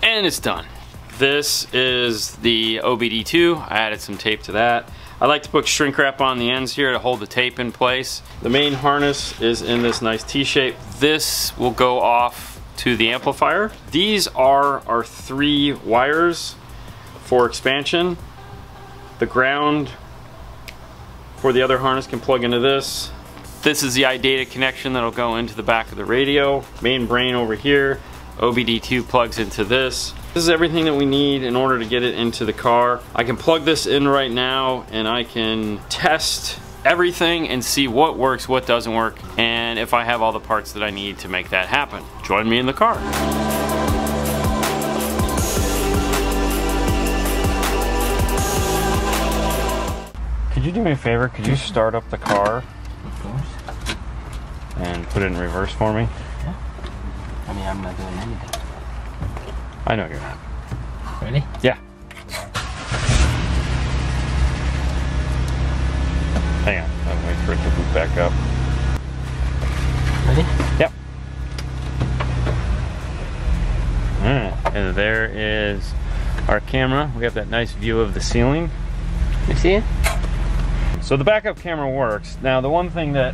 And it's done. This is the OBD2. I added some tape to that. I like to put shrink wrap on the ends here to hold the tape in place. The main harness is in this nice T-shape. This will go off to the amplifier. These are our 3 wires for expansion. The ground for the other harness can plug into this. This is the iData connection that'll go into the back of the radio. Main brain over here. OBD2 plugs into this. This is everything that we need in order to get it into the car. I can plug this in right now and I can test everything and see what works, what doesn't work, and if I have all the parts that I need to make that happen. Join me in the car. Could you do me a favor? Could you start up the car? Of course. And put it in reverse for me? Yeah. I mean, I'm not doing anything. I know you're not. Ready? Yeah. Hang on, I'll wait for it to boot back up. Ready? Yep. Alright, and there is our camera. We have that nice view of the ceiling. You see it? So the backup camera works. Now the one thing that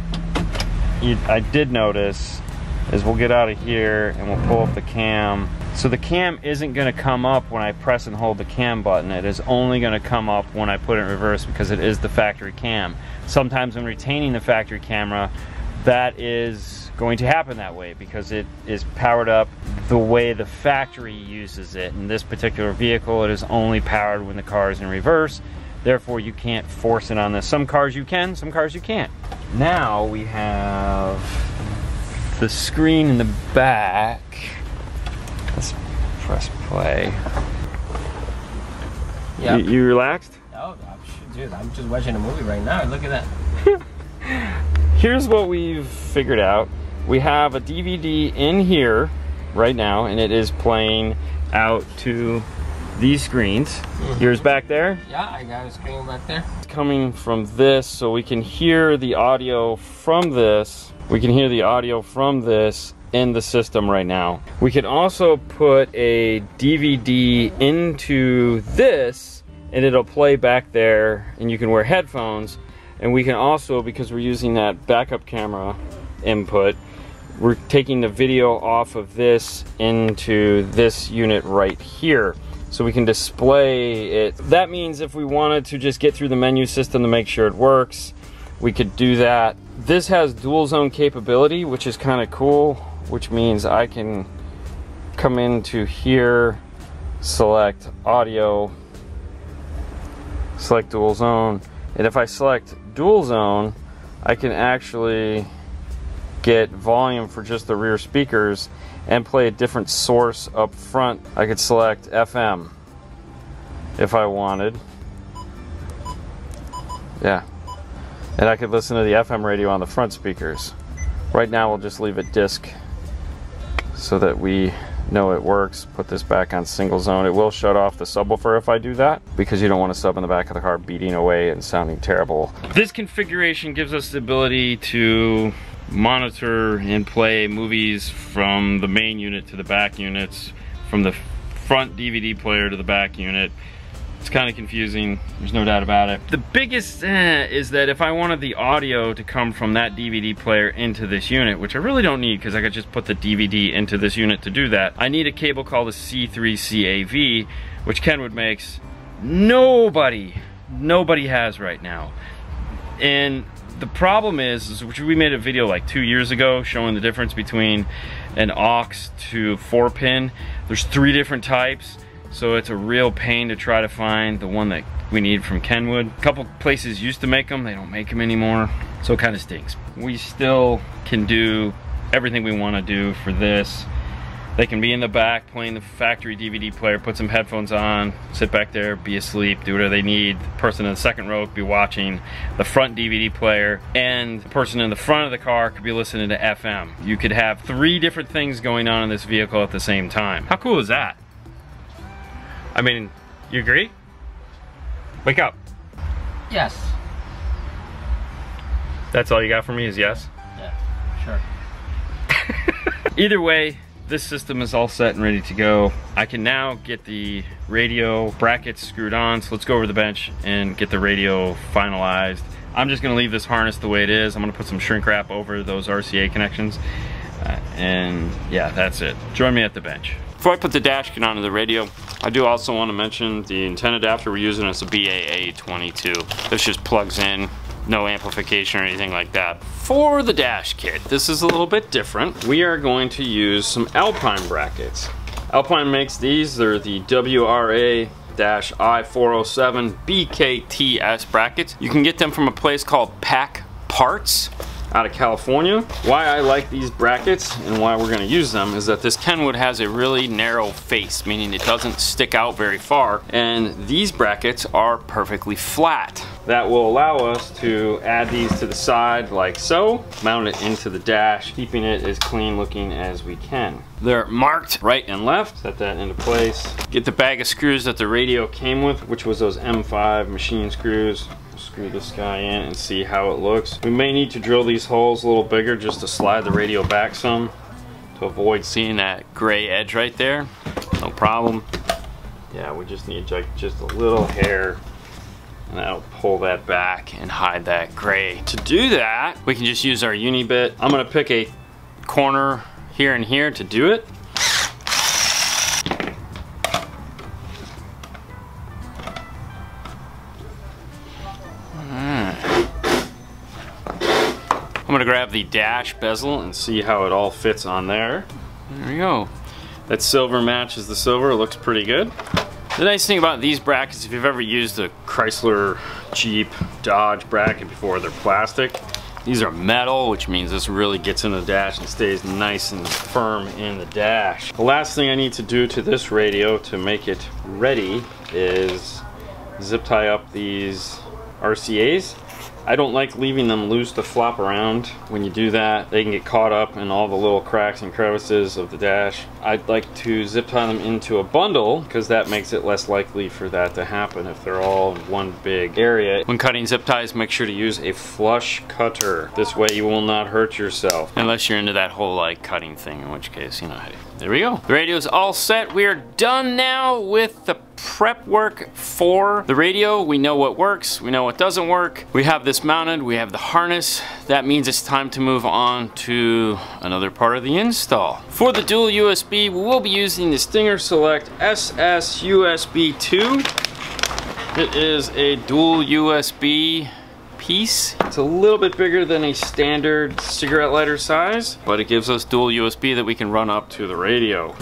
I did notice is we'll get out of here and we'll pull up the cam. So the cam isn't going to come up when I press and hold the cam button. It is only going to come up when I put it in reverse because it is the factory cam. Sometimes when retaining the factory camera, that is going to happen that way because it is powered up the way the factory uses it. In this particular vehicle, it is only powered when the car is in reverse. Therefore, you can't force it on this. Some cars you can, some cars you can't. Now we have the screen in the back. Let's press play. Yeah. You relaxed? Oh, dude, I'm just watching a movie right now. Look at that. Here's what we've figured out. We have a DVD in here right now, and it is playing out to these screens. Mm-hmm. Yours back there? Yeah, I got a screen back there. It's coming from this, so we can hear the audio from this. We can hear the audio from this in the system right now. We can also put a DVD into this, and it'll play back there, and you can wear headphones. And we can also, because we're using that backup camera input, we're taking the video off of this into this unit right here. So we can display it. That means if we wanted to just get through the menu system to make sure it works, we could do that. This has dual zone capability, which is kind of cool, which means I can come into here, select audio, select dual zone, and if I select dual zone, I can actually get volume for just the rear speakers and play a different source up front. I could select FM if I wanted. Yeah. And I could listen to the FM radio on the front speakers. Right now we'll just leave it disc so that we know it works. Put this back on single zone. It will shut off the subwoofer if I do that, because you don't want a sub in the back of the car beating away and sounding terrible. This configuration gives us the ability to monitor and play movies from the main unit to the back units, from the front DVD player to the back unit. It's kind of confusing, there's no doubt about it. The biggest is that if I wanted the audio to come from that DVD player into this unit, which I really don't need because I could just put the DVD into this unit to do that, I need a cable called a C3CAV, which Kenwood makes. Nobody has right now. And the problem is which we made a video like 2 years ago showing the difference between an aux to 4-pin. There's 3 different types. So it's a real pain to try to find the one that we need from Kenwood. A couple places used to make them, they don't make them anymore. So it kind of stinks. We still can do everything we want to do for this. They can be in the back playing the factory DVD player, put some headphones on, sit back there, be asleep, do whatever they need. The person in the second row could be watching the front DVD player, and the person in the front of the car could be listening to FM. You could have 3 different things going on in this vehicle at the same time. How cool is that? I mean, you agree? Wake up. Yes. That's all you got for me is yes? Yeah, sure. Either way, this system is all set and ready to go. I can now get the radio brackets screwed on, so let's go over the bench and get the radio finalized. I'm just gonna leave this harness the way it is. I'm gonna put some shrink wrap over those RCA connections. And yeah, that's it. Join me at the bench. Before I put the dash kit onto the radio, I do also want to mention the antenna adapter we're using is a BAA22. This just plugs in, no amplification or anything like that. For the dash kit, this is a little bit different. We are going to use some Alpine brackets. Alpine makes these. They're the WRA-I407 BKTS brackets. You can get them from a place called Pack Parts out of California. Why I like these brackets and why we're gonna use them is that this Kenwood has a really narrow face, meaning it doesn't stick out very far, and these brackets are perfectly flat. That will allow us to add these to the side like so, mount it into the dash, keeping it as clean looking as we can. They're marked right and left. Set that into place. Get the bag of screws that the radio came with, which was those M5 machine screws. Screw this guy in and see how it looks. We may need to drill these holes a little bigger just to slide the radio back some to avoid seeing that gray edge right there. No problem. Yeah, we just need just a little hair, and that'll pull that back and hide that gray. To do that, we can just use our uni bit. I'm gonna pick a corner here and here to do it. I'm gonna grab the dash bezel and see how it all fits on there. There we go. That silver matches the silver, it looks pretty good. The nice thing about these brackets, if you've ever used a Chrysler, Jeep, Dodge bracket before, they're plastic. These are metal, which means this really gets in the dash and stays nice and firm in the dash. The last thing I need to do to this radio to make it ready is zip tie up these RCAs. I don't like leaving them loose to flop around. When you do that, they can get caught up in all the little cracks and crevices of the dash. I'd like to zip tie them into a bundle because that makes it less likely for that to happen if they're all in one big area. When cutting zip ties, make sure to use a flush cutter. This way you will not hurt yourself. Unless you're into that whole like cutting thing, in which case, you know, hey, there we go. The radio is all set. We are done now with the prep work for the radio. We know what works, we know what doesn't work. We have this mounted, we have the harness. That means it's time to move on to another part of the install. For the dual USB, we will be using the Stinger Select SS USB 2. It is a dual USB piece. It's a little bit bigger than a standard cigarette lighter size, but it gives us dual USB that we can run up to the radio.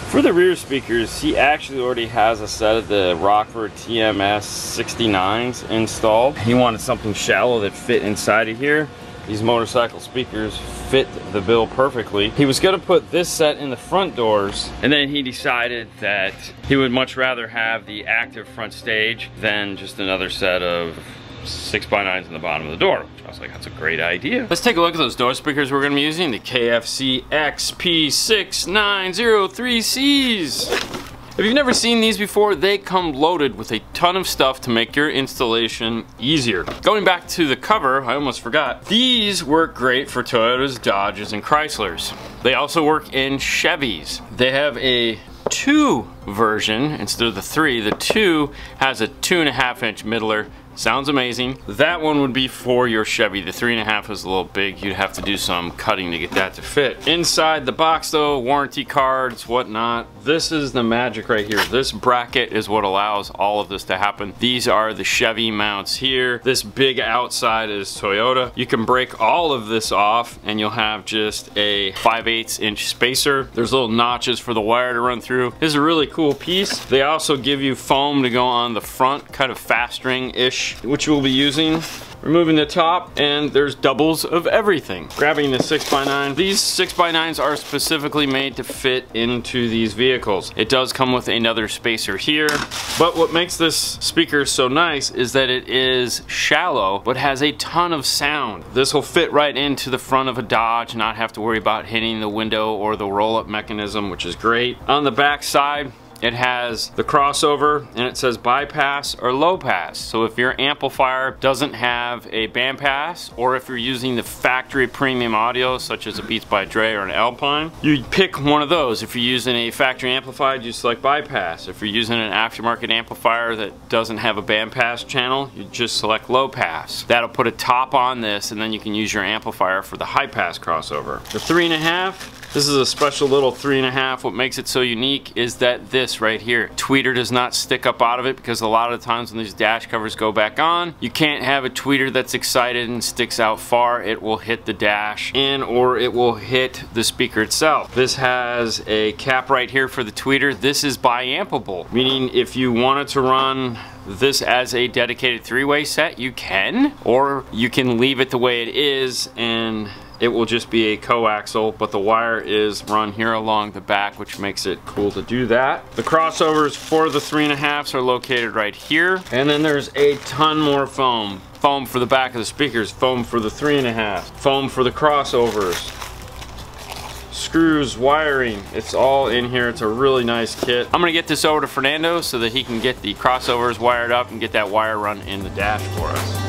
For the rear speakers, he actually already has a set of the Rockford TMS 69s installed. He wanted something shallow that fit inside of here. These motorcycle speakers fit the bill perfectly. He was gonna put this set in the front doors, and then he decided that he would much rather have the active front stage than just another set of 6x9s in the bottom of the door. I was like, that's a great idea. Let's take a look at those door speakers we're gonna be using, the KFC XP6903Cs. If you've never seen these before, they come loaded with a ton of stuff to make your installation easier. Going back to the cover, I almost forgot, these work great for Toyotas, Dodges, and Chryslers. They also work in Chevys. They have a 2 version instead of the 3. The 2 has a 2.5-inch middler. Sounds amazing. That one would be for your Chevy. The 3.5 is a little big. You'd have to do some cutting to get that to fit. Inside the box though, warranty cards, whatnot. This is the magic right here. This bracket is what allows all of this to happen. These are the Chevy mounts here. This big outside is Toyota. You can break all of this off and you'll have just a 5/8 inch spacer. There's little notches for the wire to run through. This is a really cool piece. They also give you foam to go on the front, kind of fast ring-ish, which we'll be using. Removing the top, and there's doubles of everything. Grabbing the 6x9. These 6x9s are specifically made to fit into these vehicles. It does come with another spacer here, but what makes this speaker so nice is that it is shallow, but has a ton of sound. This will fit right into the front of a Dodge, not have to worry about hitting the window or the roll-up mechanism, which is great. On the back side, it has the crossover and it says bypass or low pass. So if your amplifier doesn't have a bandpass, or if you're using the factory premium audio such as a Beats by Dre or an Alpine, you pick one of those. If you're using a factory amplified, you select bypass. If you're using an aftermarket amplifier that doesn't have a bandpass channel, you just select low pass. That'll put a top on this, and then you can use your amplifier for the high pass crossover. The 3.5, this is a special little 3.5. What makes it so unique is that this right here, tweeter does not stick up out of it, because a lot of the times when these dash covers go back on, you can't have a tweeter that's excited and sticks out far. It will hit the dash and or it will hit the speaker itself. This has a cap right here for the tweeter. This is bi-ampable, meaning if you wanted to run this as a dedicated 3-way set, you can, or you can leave it the way it is and it will just be a coaxial, but the wire is run here along the back, which makes it cool to do that. The crossovers for the 3.5s are located right here, and then there's a ton more foam. Foam for the back of the speakers, foam for the 3.5, foam for the crossovers, screws, wiring, it's all in here. It's a really nice kit. I'm gonna get this over to Fernando so that he can get the crossovers wired up and get that wire run in the dash for us.